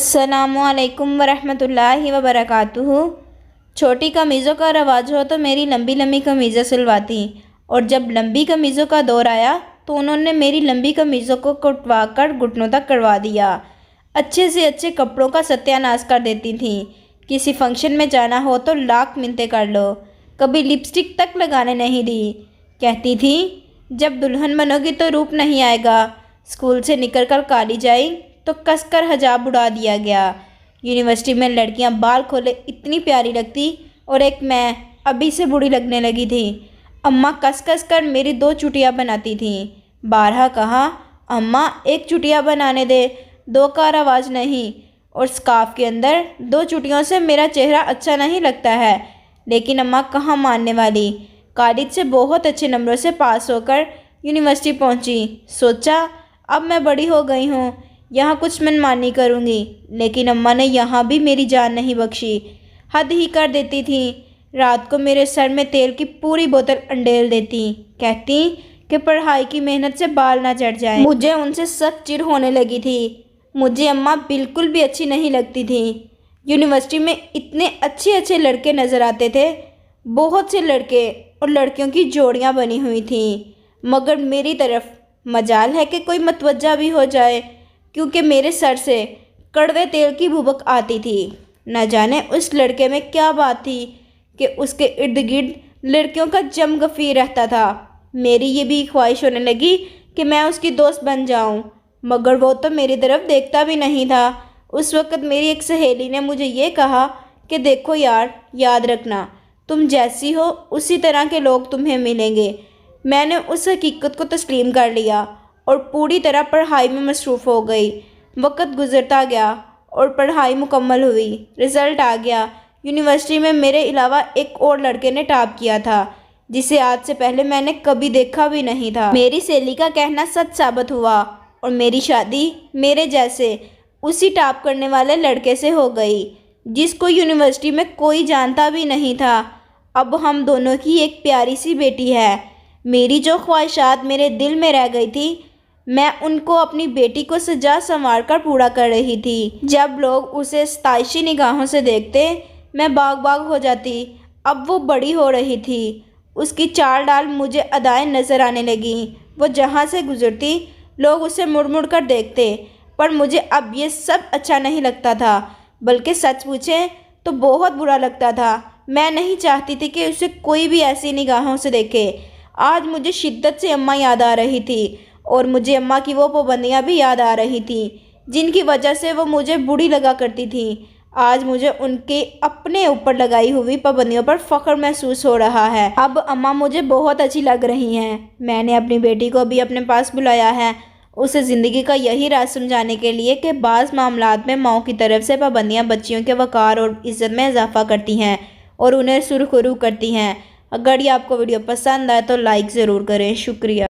अस्सलामुअलैकुम वरहमतुल्लाहि वबरकातुहू। छोटी कमीज़ों का रवाज हो तो मेरी लंबी लंबी कमीज़ें सिलवाती, और जब लंबी कमीज़ों का दौर आया तो उन्होंने मेरी लंबी कमीज़ों को कटवा कर घुटनों तक करवा दिया। अच्छे से अच्छे कपड़ों का सत्यानाश कर देती थी। किसी फंक्शन में जाना हो तो लाख मिन्नतें कर लो, कभी लिपस्टिक तक लगाने नहीं दी। कहती थी जब दुल्हन बनोगी तो रूप नहीं आएगा। स्कूल से निकलकर कॉलेज आई तो कसकर हिजाब उड़ा दिया गया। यूनिवर्सिटी में लड़कियां बाल खोले इतनी प्यारी लगती, और एक मैं अभी से बूढ़ी लगने लगी थी। अम्मा कस कस कर मेरी 2 चुटियाँ बनाती थीं। बारहा कहा, अम्मा एक चुटिया बनाने दे, 2 का रवाज नहीं, और स्कार्फ के अंदर 2 चुटियों से मेरा चेहरा अच्छा नहीं लगता है। लेकिन अम्मा कहाँ मानने वाली। कॉलेज से बहुत अच्छे नंबरों से पास होकर यूनिवर्सिटी पहुंची। सोचा अब मैं बड़ी हो गई हूँ, यहाँ कुछ मनमानी करूँगी। लेकिन अम्मा ने यहाँ भी मेरी जान नहीं बख्शी, हद ही कर देती थी। रात को मेरे सर में तेल की पूरी बोतल अंडेल देती, कहती कि पढ़ाई की मेहनत से बाल ना चढ़ जाए। मुझे उनसे सख्त चिढ़ होने लगी थी। मुझे अम्मा बिल्कुल भी अच्छी नहीं लगती थी। यूनिवर्सिटी में इतने अच्छे अच्छे लड़के नज़र आते थे, बहुत से लड़के और लड़कियों की जोड़ियाँ बनी हुई थी, मगर मेरी तरफ मजाल है कि कोई मतवज्जा भी हो जाए, क्योंकि मेरे सर से कड़वे तेल की भुभक आती थी। न जाने उस लड़के में क्या बात थी कि उसके इर्द गिर्द लड़कियों का जम गफीर रहता था। मेरी ये भी ख्वाहिश होने लगी कि मैं उसकी दोस्त बन जाऊं, मगर वो तो मेरी तरफ देखता भी नहीं था। उस वक़्त मेरी एक सहेली ने मुझे ये कहा कि देखो यार, याद रखना तुम जैसी हो उसी तरह के लोग तुम्हें मिलेंगे। मैंने उस हकीकत को तस्लीम कर लिया और पूरी तरह पढ़ाई में मसरूफ़ हो गई। वक्त गुजरता गया और पढ़ाई मुकम्मल हुई। रिज़ल्ट आ गया। यूनिवर्सिटी में मेरे अलावा एक और लड़के ने टॉप किया था, जिसे आज से पहले मैंने कभी देखा भी नहीं था। मेरी सहेली का कहना सच साबित हुआ और मेरी शादी मेरे जैसे उसी टॉप करने वाले लड़के से हो गई, जिसको यूनिवर्सिटी में कोई जानता भी नहीं था। अब हम दोनों की एक प्यारी सी बेटी है। मेरी जो ख्वाहिशात मेरे दिल में रह गई थी, मैं उनको अपनी बेटी को सजा संवार कर पूरा कर रही थी। जब लोग उसे सताइशी निगाहों से देखते, मैं बाग बाग हो जाती। अब वो बड़ी हो रही थी, उसकी चाल डाल मुझे अदाएं नज़र आने लगी। वो जहाँ से गुजरती लोग उसे मुड़ मुड़ कर देखते, पर मुझे अब ये सब अच्छा नहीं लगता था, बल्कि सच पूछें तो बहुत बुरा लगता था। मैं नहीं चाहती थी कि उसे कोई भी ऐसी निगाहों से देखे। आज मुझे शिद्दत से अम्मा याद आ रही थी, और मुझे अम्मा की वो पाबंदियाँ भी याद आ रही थी जिनकी वजह से वो मुझे बुरी लगा करती थी। आज मुझे उनके अपने ऊपर लगाई हुई पाबंदियों पर फ़ख्र महसूस हो रहा है। अब अम्मा मुझे बहुत अच्छी लग रही हैं। मैंने अपनी बेटी को भी अपने पास बुलाया है, उसे ज़िंदगी का यही राज समझाने के लिए कि बाज़ मामलात में माओ की तरफ से पाबंदियाँ बच्चियों के वक़ार और इज़्ज़त में इजाफ़ा करती हैं और उन्हें सुरखरू करती हैं। अगर ये आपको वीडियो पसंद आए तो लाइक ज़रूर करें। शुक्रिया।